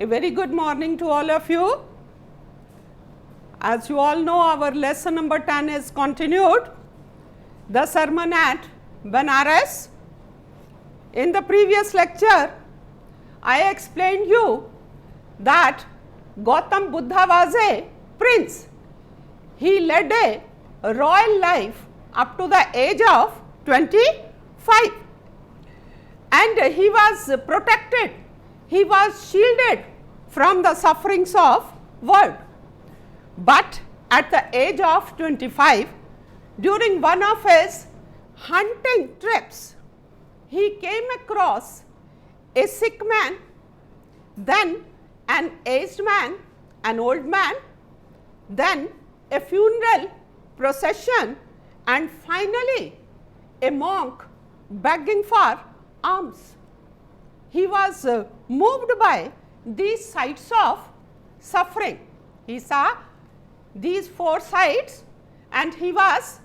A very good morning to all of you. As you all know, our lesson number 10 is continued, the sermon at Banaras. In the previous lecture, I explained you that Gautam Buddha was a prince. He led a royal life up to the age of 25, and he was protected, he was shielded from the sufferings of world. But at the age of 25, during one of his hunting trips, he came across a sick man, then an aged man, an old man, then a funeral procession, and finally a monk begging for alms. He was moved by these sights of suffering. He saw these four sights and he was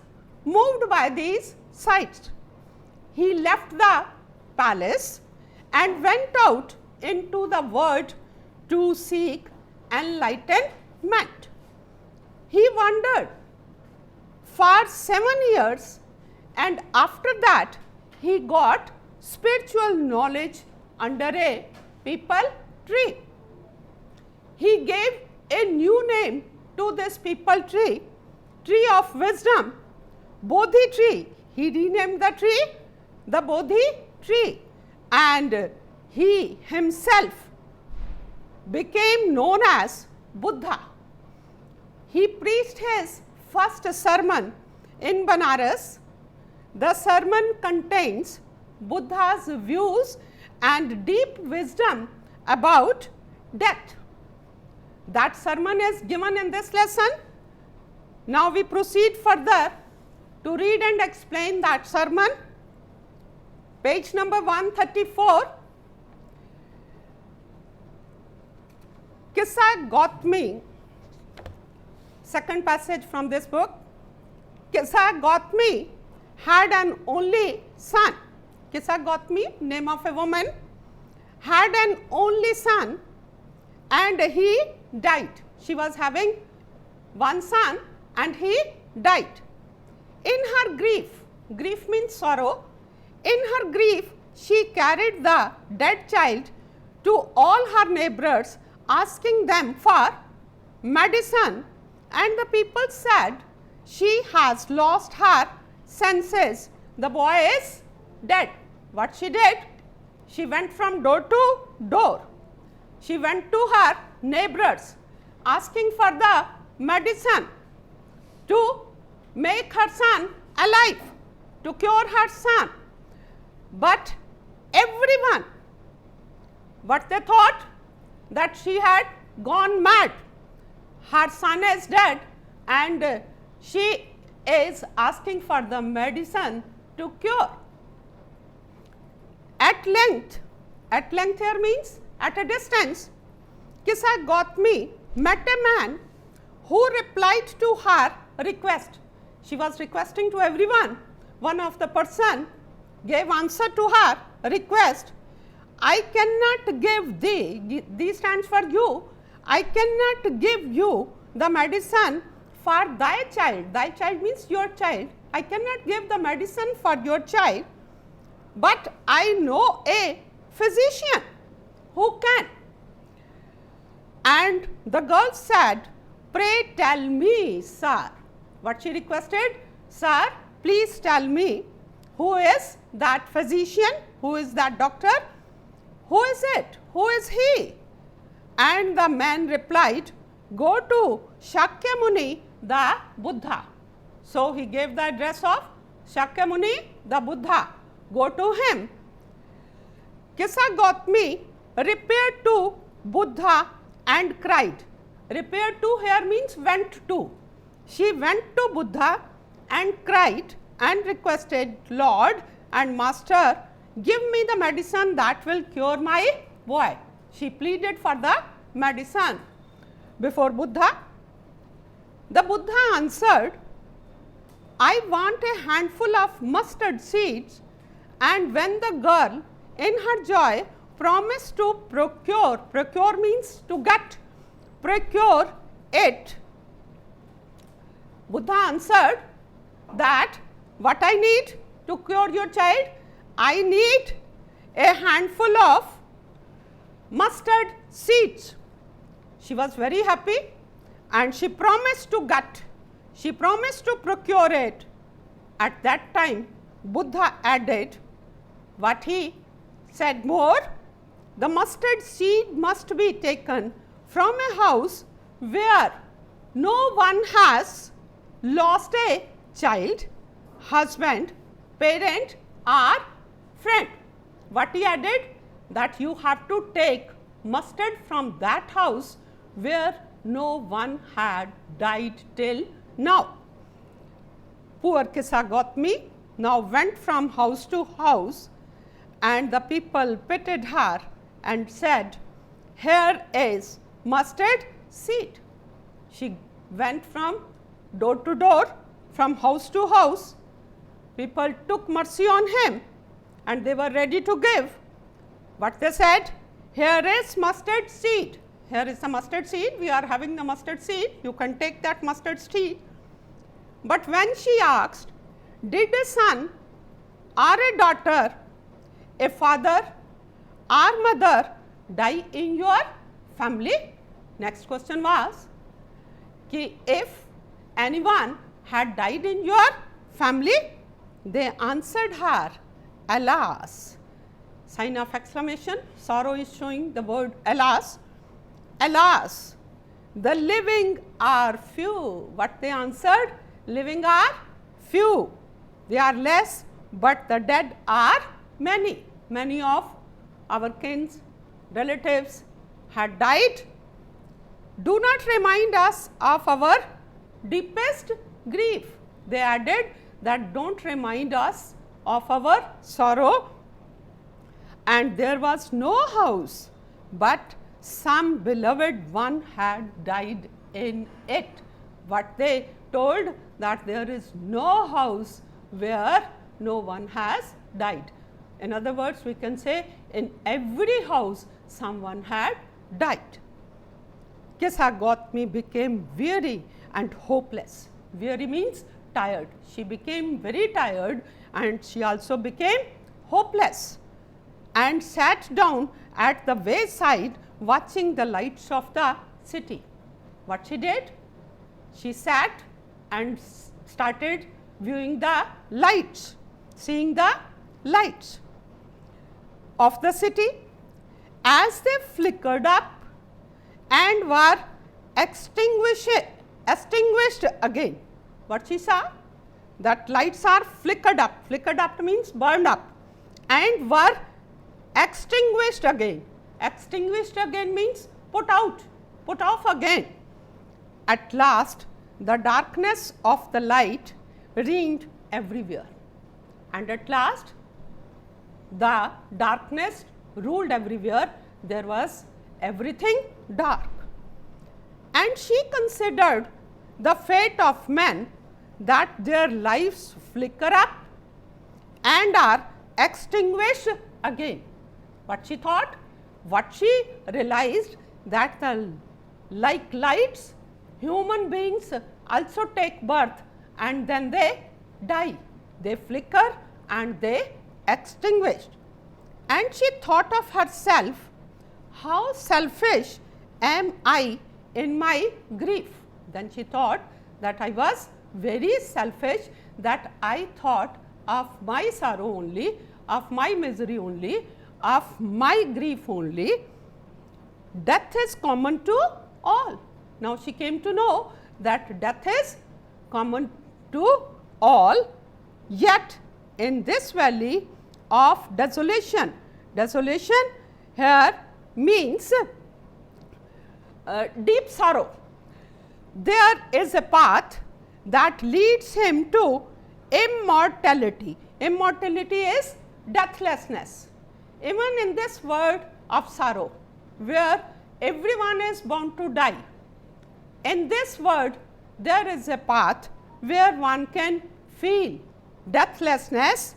moved by these sights. He left the palace and went out into the world to seek enlightenment. He wandered for 7 years, and after that he got spiritual knowledge under a peepal tree. He gave a new name to this peepal tree, tree of wisdom, Bodhi Tree. He renamed the tree the Bodhi Tree, and he himself became known as Buddha. He preached his first sermon in Banaras. The sermon contains Buddha's views and deep wisdom about death. That sermon is given in this lesson. Now we proceed further to read and explain that sermon. Page number 134. Kissa Gautami, second passage from this book. Kissa Gautami had an only son. Kissa Gautami, name of a woman, had an only son and he died. She was having one son and he died. In her grief, grief means sorrow, in her grief she carried the dead child to all her neighbors, asking them for medicine, and the people said, she has lost her senses, the boy is dead. What she did? She went from door to door. She went to her neighbors asking for the medicine to make her son alive, to cure her son. But everyone, what they thought? That she had gone mad. Her son is dead and she is asking for the medicine to cure. At length here means at a distance, Kissa Gautami met a man who replied to her request. She was requesting to everyone. One of the person gave answer to her request. I cannot give thee, thee stands for you, I cannot give you the medicine for thy child. Thy child means your child. I cannot give the medicine for your child, but I know a physician who can. And the girl said, pray tell me, sir. What she requested? Sir, please tell me, who is that physician? Who is that doctor? Who is it? Who is he? And the man replied, go to Shakyamuni, the Buddha. So he gave the address of Shakyamuni, the Buddha. Go to him. Kissa Gautami repaired to Buddha and cried. Repaired to here means went to. She went to Buddha and cried and requested, Lord and Master, give me the medicine that will cure my boy. She pleaded for the medicine before Buddha. The Buddha answered, I want a handful of mustard seeds. And when the girl in her joy promise to procure, procure means to get, procure it. Buddha answered that what I need to cure your child? I need a handful of mustard seeds. She was very happy and she promised to get, she promised to procure it. At that time, Buddha added what he said more, the mustard seed must be taken from a house where no one has lost a child, husband, parent or friend. What he added? That you have to take mustard from that house where no one had died till now. Poor Kissa Gautami now went from house to house, and the people pitied her and said, here is mustard seed. She went from door to door, from house to house. People took mercy on him and they were ready to give. But they said, here is mustard seed. Here is the mustard seed. We are having the mustard seed. You can take that mustard seed. But when she asked, did a son or a daughter, a father or mother die in your family? Next question was, ki if anyone had died in your family? They answered her, alas. Sign of exclamation, sorrow is showing the word alas. Alas, the living are few. What they answered? Living are few. They are less, but the dead are many. Many of our kins, relatives had died. Do not remind us of our deepest grief. They added that don't remind us of our sorrow. And there was no house, but some beloved one had died in it. What they told, that there is no house where no one has died. In other words, we can say in every house someone had died. Kissa Gautami became weary and hopeless. Weary means tired. She became very tired and she also became hopeless and sat down at the wayside watching the lights of the city. What she did? She sat and started viewing the lights, seeing the lights of the city as they flickered up and were extinguished again. What she saw? That lights are flickered up. Flickered up means burned up and were extinguished again. Extinguished again means put out, put off again. At last, the darkness of the light reigned everywhere. And at last, the darkness ruled everywhere. There was everything dark. And she considered the fate of men, that their lives flicker up and are extinguished again. What she thought? What she realized, that like lights, human beings also take birth and then they die. They flicker and they extinguish. And she thought of herself, how selfish am I in my grief. Then she thought that I was very selfish, that I thought of my sorrow only, of my misery only, of my grief only. Death is common to all. Now she came to know that death is common to all, yet in this valley of desolation. Desolation here means deep sorrow. There is a path that leads him to immortality. Immortality is deathlessness. Even in this world of sorrow, where everyone is bound to die, in this world there is a path where one can feel deathlessness,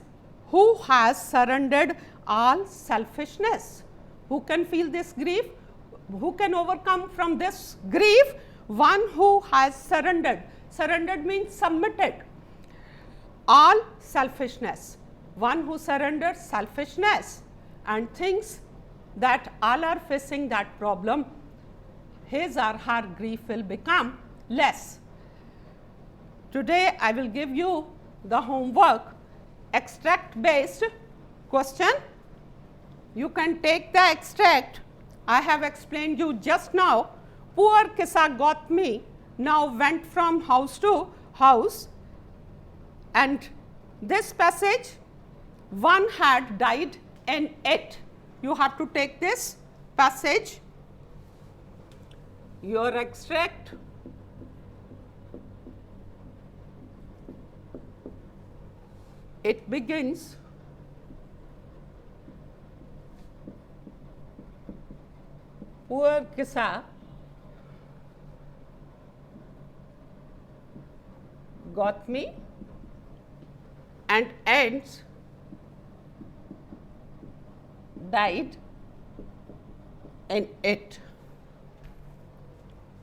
who has surrendered all selfishness, Who can feel this grief? Who can overcome from this grief? One who has surrendered. Surrendered means submitted all selfishness. One who surrenders selfishness and thinks that all are facing that problem, his or her grief will become less. Today I will give you the homework, extract based question. You can take the extract. I have explained you just now. Poor Kisa got me, now went from house to house, and this passage, one had died in it. You have to take this passage, your extract, it begins poor Kisa got me and ends died in it.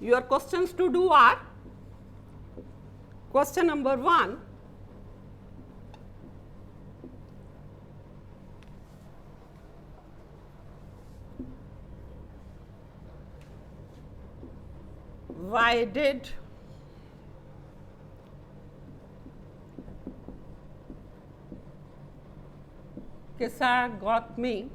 Your questions to do are, question number 1, why did Kisa got me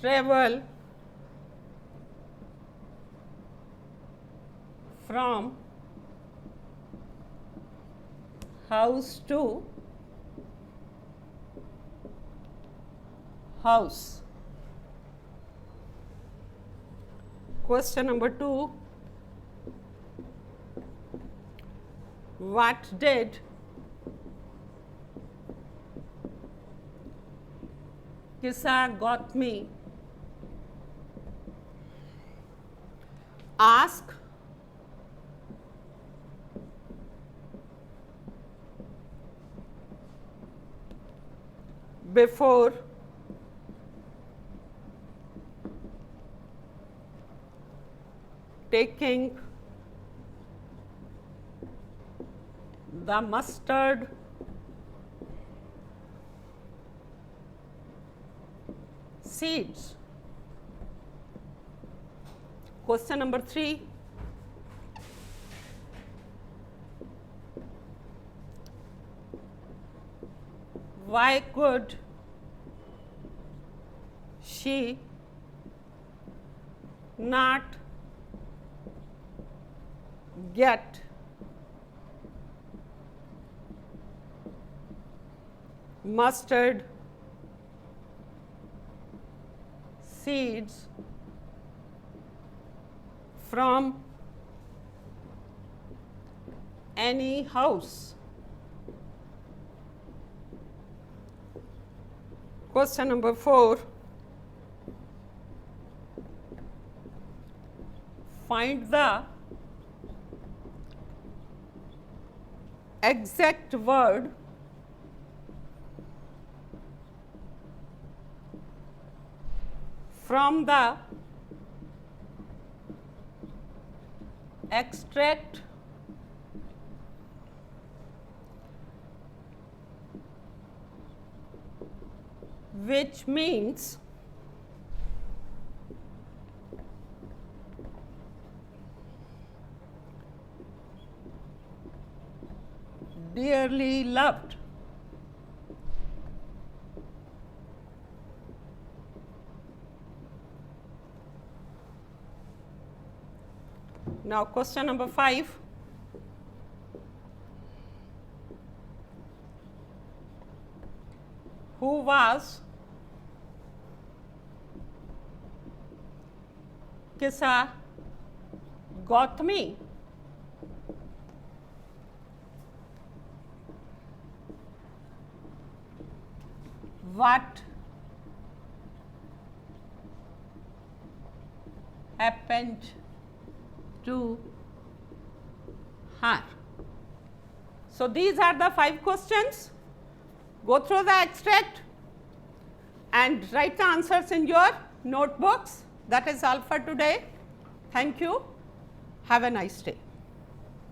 travel from house to house? Question number 2, what did Kisa got me ask before taking the mustard seeds? Question number 3, why could she not get mustard seeds from any house? Question number 4, find the exact word from the extract which means dearly loved. Now question number 5, who was Kisa got me? What happened to her? So, these are the 5 questions. Go through the extract and write the answers in your notebooks. That is all for today. Thank you. Have a nice day.